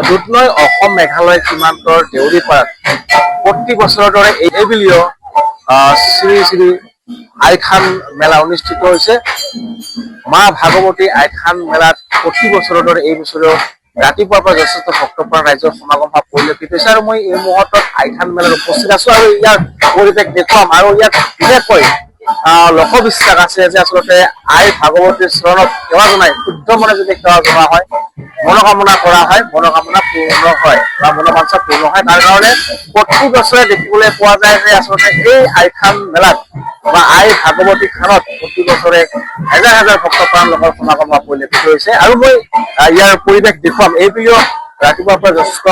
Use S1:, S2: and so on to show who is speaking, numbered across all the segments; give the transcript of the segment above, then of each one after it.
S1: দুধনৈ অসম মেঘালয় সীমান্তৰ দেউৰীপাৰাত প্ৰতি বছৰৰ দৰে এইবুলিও শ্ৰী শ্ৰী আইথান মেলা অনুষ্ঠিত হৈছে। মা ভাগৱতী আইথান মেলাত প্ৰতি বছৰৰ দৰে এই বছৰেও ৰাতিপুৱাৰ পৰা যথেষ্ট ভক্তপ্ৰাণ ৰাইজৰ সমাগম হোৱা পৰিলক্ষিত হৈছে। আৰু মই এই মুহূৰ্তত আইথান মেলাত উপস্থিত আছো আৰু ইয়াৰ পৰিৱেশ দেখুৱাম। আৰু ইয়াত বিশেষকৈ লোকবিশ্বাস আছে যে আচলতে আই ভাগৱতীৰ চৰণত সেৱা জনাই শুদ্ধ মনে যদি সেৱা জনোৱা হয়, মনোকামনা কৰা হয়, মনোকামনা পূৰ্ণ হয় বা মনোবাঞ্ছা পূৰ্ণ হয়। তাৰ কাৰণে প্ৰতি বছৰে দেখিবলৈ পোৱা যায় যে আচলতে এই আইথান মেলাত বা আই ভাগৱতী থানত প্ৰতি বছৰে হাজাৰ হাজাৰ ভক্তপ্ৰাণ লোকৰ সমাগম হোৱা পৰিলক্ষিত হৈছে। আৰু মই ইয়াৰ পৰিৱেশ দেখুৱাম। এইবুলিও ৰাতিপুৱাৰ পৰা যথেষ্ট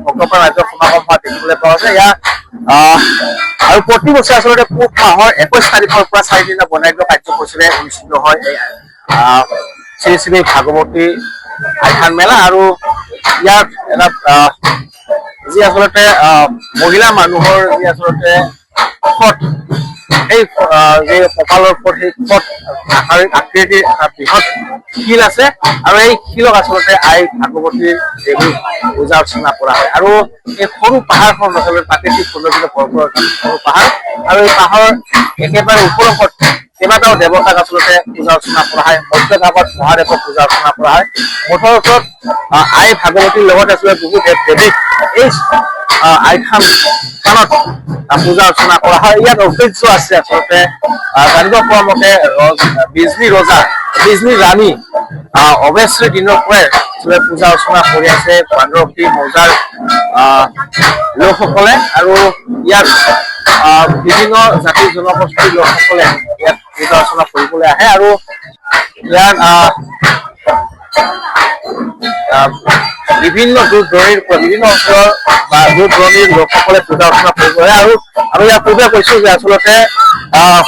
S1: ভক্তপ্ৰাণ ৰাইজৰ সমাগম হোৱা দেখিবলৈ পোৱা যায়। ইয়াৰ আৰু প্ৰতি বছৰে আচলতে পুহ মাহৰ 21 তাৰিখৰ পৰা 4 দিনীয়া বৰ্ণাঢ্য কাৰ্যসূচীৰে অনুষ্ঠিত হয় এই শ্ৰী শ্ৰী ভাগৱতী আইথান মেলা। আৰু ইয়াত এটা যি আচলতে মহিলা মানুহৰ যি আচলতে ফট, এই যে কপালৰ ওপৰত সেই ফট আকৃতিৰ এটা বৃহৎ শিল আছে। আৰু এই শিলক আচলতে আই ভাগৱতীৰ দেৱী পূজা অৰ্চনা কৰা হয়। আৰু এই সৰু পাহাৰখন আচলতে প্ৰাকৃতিক সৌন্দৰ্যৰে ভৰপূৰ সৰু পাহাৰ। আৰু এই পাহাৰৰ একেবাৰে ওপৰত কেইবাটাও দেৱতাক আচলতে পূজা অৰ্চনা কৰা হয়। মধ্যভাগত মহাদেৱক পূজা অৰ্চনা কৰা হয়। মুঠৰ ওপৰত আই ভাগৱতীৰ লগত আচলতে বহু দেৱ দেৱীক এই আইথান থানত পূজা অৰ্চনা কৰা হয়। ইয়াত ঐতিহ্য আছে আচলতে জানিব পৰা মতে বিজনী ৰাণী অৱেশ্ৰীৰ দিনৰ পৰাই পূজা অৰ্চনা কৰি আছে বান্দৰবাটী মৌজাৰ লোকসকলে। আৰু ইয়াত বিভিন্ন জাতি জনগোষ্ঠীৰ লোকসকলে ইয়াত পূজা অৰ্চনা কৰিবলৈ আহে। আৰু ইয়াত বিভিন্ন দূৰ দূৰণিৰ বিভিন্ন অঞ্চলৰ বা দূৰ দূৰণিৰ লোকসকলে পূজা অৰ্চনা কৰিব আহে। আৰু আমি ইয়াৰ পূজা কৈছো যে আচলতে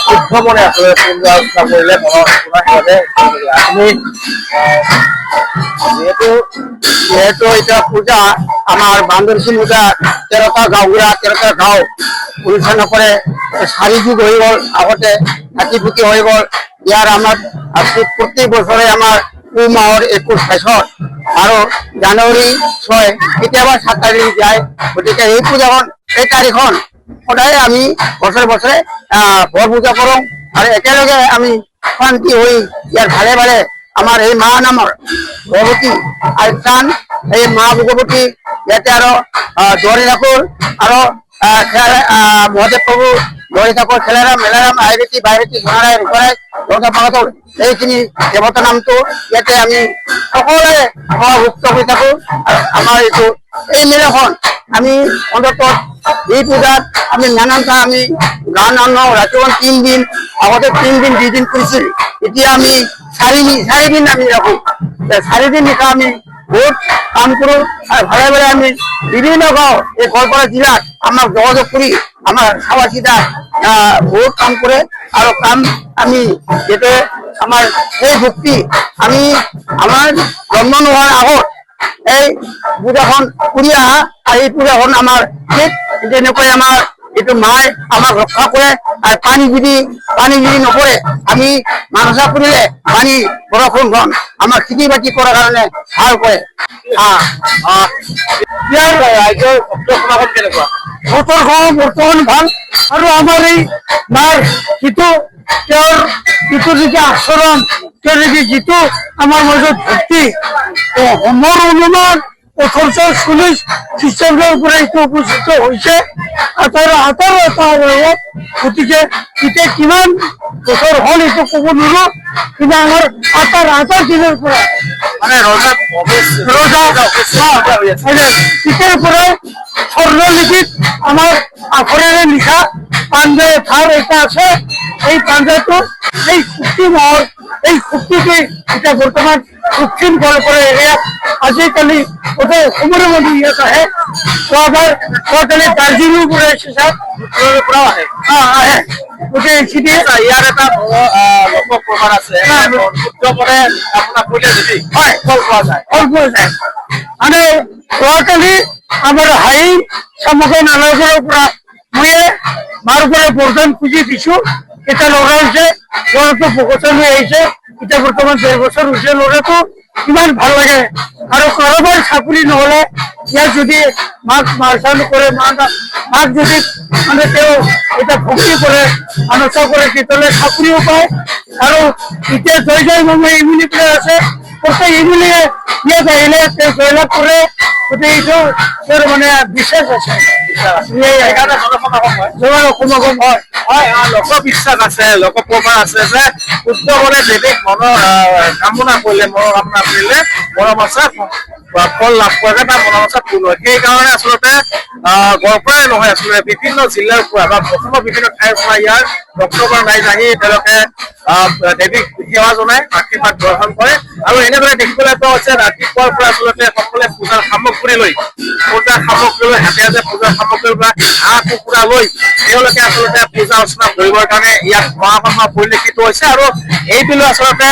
S1: শুদ্ধ মনে আচলতে পূজা অৰ্চনা কৰিলে মনৰ সেইবাবে আমি যিহেতু এতিয়া পূজা আমাৰ বান্দৰসী পূজা 13টা গাঁও অনুষ্ঠান কৰে। 4 যুগ হৈ গ'ল, আগতে হাতীপুতি হৈ গ'ল। ইয়াৰ আমাৰ প্ৰতি বছৰে আমাৰ পুহ মাহৰ 21 তাৰিখত আৰু জানুৱাৰী 6 কেতিয়াবা 7 তাৰিখ যায়। গতিকে এই পূজাখন এই তাৰিখখন সদায় আমি বছৰে বছৰে বৰ পূজা কৰোঁ। আৰু একেলগে আমি শান্তি হৈ ইয়াৰ ভালে ভালে আমাৰ এই মা নামৰ ভগৱতী আইথান, এই মা ভগৱতী ইয়াতে আৰু দৌৰি থাকোঁ। আৰু মহাদেৱ প্ৰভু দৌৰি থাকোঁ। খেলাৰাম মেলাৰাম আইৰেতি বাইৰেতি সোণাৰাই ৰূপাৰাই ৰঙা পাগতৰ এইখিনি দেৱতাৰ নামটো ইয়াতে আমি সকলোৱে ভুক্ত হৈ থাকোঁ। আমাৰ এইটো এই মেলাখন আমি অন্তত এই পূজাত আমি নানানটা আমি গান আনো। ৰাতিপুৱা 3 দিন, আগতে 3 দিন 2 দিন কৰিছিল। এতিয়া আমি 4 দিন আমি ৰাখোঁ। 4 দিন নিশা আমি বহুত কাম কৰোঁ। আৰু ভালে ভালে আমি বিভিন্ন গাঁও এই গোৱালপাৰা জিলাত আমাক যোগাযোগ কৰি আমাৰ খাৱা চিতা বহুত কাম কৰে। আৰু কাম আমি যিহেতু আমাৰ এই ভক্তি আমি আমাৰ জন্ম নোহোৱাৰ আগত এই পূজাখন কৰি আহা। আৰু এই পূজাখন আমাৰ ঠিক যেনেকৈ আমাৰ এইটো মায়ে আমাক ৰক্ষা কৰে। আৰু পানী যদি নপৰে, আমি মানসা কৰিলে পানী বৰষুণখন আমাৰ খেতি বাতি কৰাৰ কাৰণে ভাল কৰে। ইয়াৰ ৰাইজৰ ভক্তৰ সমাগম কেনেকুৱা? ভক্তৰ সমাগম বৰ্তমান ভাল। আৰু আমাৰ এই মাৰ তেওঁৰ যিটো আচৰণ, তেওঁৰ যিটো আমাৰ মাজত ভক্তি, মোৰ অনুমান 1840 খ্ৰীষ্টাব্দৰ পৰা এইটো উপস্থিত হৈছে। গতিকে এতিয়া কিমান বছৰ হ'ল এইটো ক'ব নোৱাৰো। কিন্তু আমাৰ আটাৰ দিনৰ পৰা মানে তেতিয়াৰ পৰাই স্বৰ্ণলিপিত আমাৰ আখৰেৰে লিখা পাঞ্জা ঠাৰ এটা আছে। এই পাঞ্জাটো এই শক্তিটোৱে এতিয়া বৰ্তমান দক্ষিণ গোৱালপাৰা এৰিয়াত আজিকালি গোটেই অসমৰে মানুহ ইয়াত আহে। যোৱাকালি দাৰ্জিলিঙৰ পৰা আহিছে, আহে। গতিকে এইখিনি ইয়াৰ এটা লোক প্ৰমাণ আছে, হয়, ফল পোৱা যায়। মানে যোৱাকালি আমাৰ হাই চামুখৰ নালাগৰৰ পৰা মই মাৰ পৰা বৰদান খুজি দিছো
S2: এটা ল'ৰা হৈছে, ল'ৰাটো ভকতন হৈ আহিছে, এতিয়া বৰ্তমান 1.5 বছৰ হৈছে। ল'ৰাটো ইমান ভাল লাগে আৰু কাৰোবাৰ চাকৰি নহ'লে ইয়াত যদি মাক মাৰ্চন কৰে, মাক যদি মানে তেওঁ এটা ভক্তি কৰে, আনুষ্ঠা কৰে, তেতিয়াহ'লে চাকৰিও পায়। আৰু এতিয়া জয় জয় মমে ইমিউনি প্লেয়াৰ আছে, প্ৰত্যেক ইমিউনিয়ে ইয়াত আহিলে তেওঁ জয়লাভ কৰে। গতিকে এইটো তেওঁৰ মানে বিশ্বাস আছে,
S1: সেইকাৰণে জনসমাগম হয়।
S2: সমাগম হয়।
S1: হয়, লোকবিশ্বাস আছে, লোকপ্ৰবাদ আছে যে উত্তমনে দেৱীক কামনা কৰিলে, মনোকামনা কৰিলে মনোবাঞ্ছা ফল লাভ কৰে বা মনোবাঞ্ছা পূৰ্ণ হয়। সেইকাৰণে আচলতে গড়পৰাই নহয়, আচলতে বিভিন্ন জিলাৰ পৰা বা অসমৰ বিভিন্ন ঠাইৰ পৰা ইয়াৰ ভক্তগণ ৰাইজ আহি তেওঁলোকে দেৱীক সেৱা জনাই, আশীৰ্বাদ গ্ৰহণ কৰে। আৰু এনেদৰে দেখিবলৈ পোৱা হৈছে ৰাতিপুৱাৰ পৰা আচলতে সকলোৱে পূজাৰ সামগ্ৰী লৈ হাতে হাতে পূজাৰ সামগ্ৰী বা হাঁহ কুকুৰা লৈ তেওঁলোকে আচলতে পূজা অৰ্চনা কৰিবৰ কাৰণে ইয়াত মহাসভা পৰিলক্ষিত হৈছে। আৰু এইবিলো আচলতে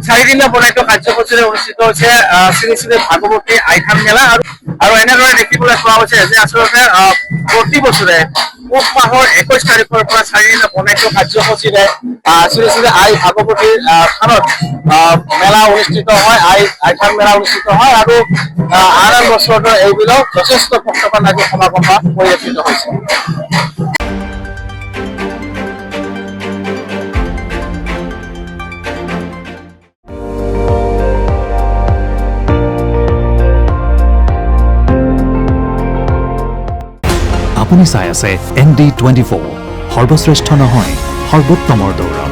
S1: 4 দিনীয়া বনাইটো কাৰ্যসূচীৰে অনুষ্ঠিত হৈছে শ্ৰী শ্ৰী ভাগৱতী আইথান মেলা। আৰু এনেদৰে দেখিবলৈ পোৱা হৈছে যে আচলতে প্ৰতি বছৰে পুহ মাহৰ 21 তাৰিখৰ পৰা 4 দিনীয়া বনাইটো কাৰ্যসূচীৰে শ্ৰী শ্ৰী আই ভাগৱতীৰ থানত মেলা অনুষ্ঠিত হয়, আইথান মেলা অনুষ্ঠিত হয়। আৰু আন আন বছৰৰ দৰে এইবিলো যথেষ্ট ভক্তগণ আজি সমাগম পৰিলক্ষিত হৈছে।
S3: আপুনি চাই আছে ND24, সৰ্বশ্ৰেষ্ঠ নহয় সৰ্বোত্তমৰ দৌৰ।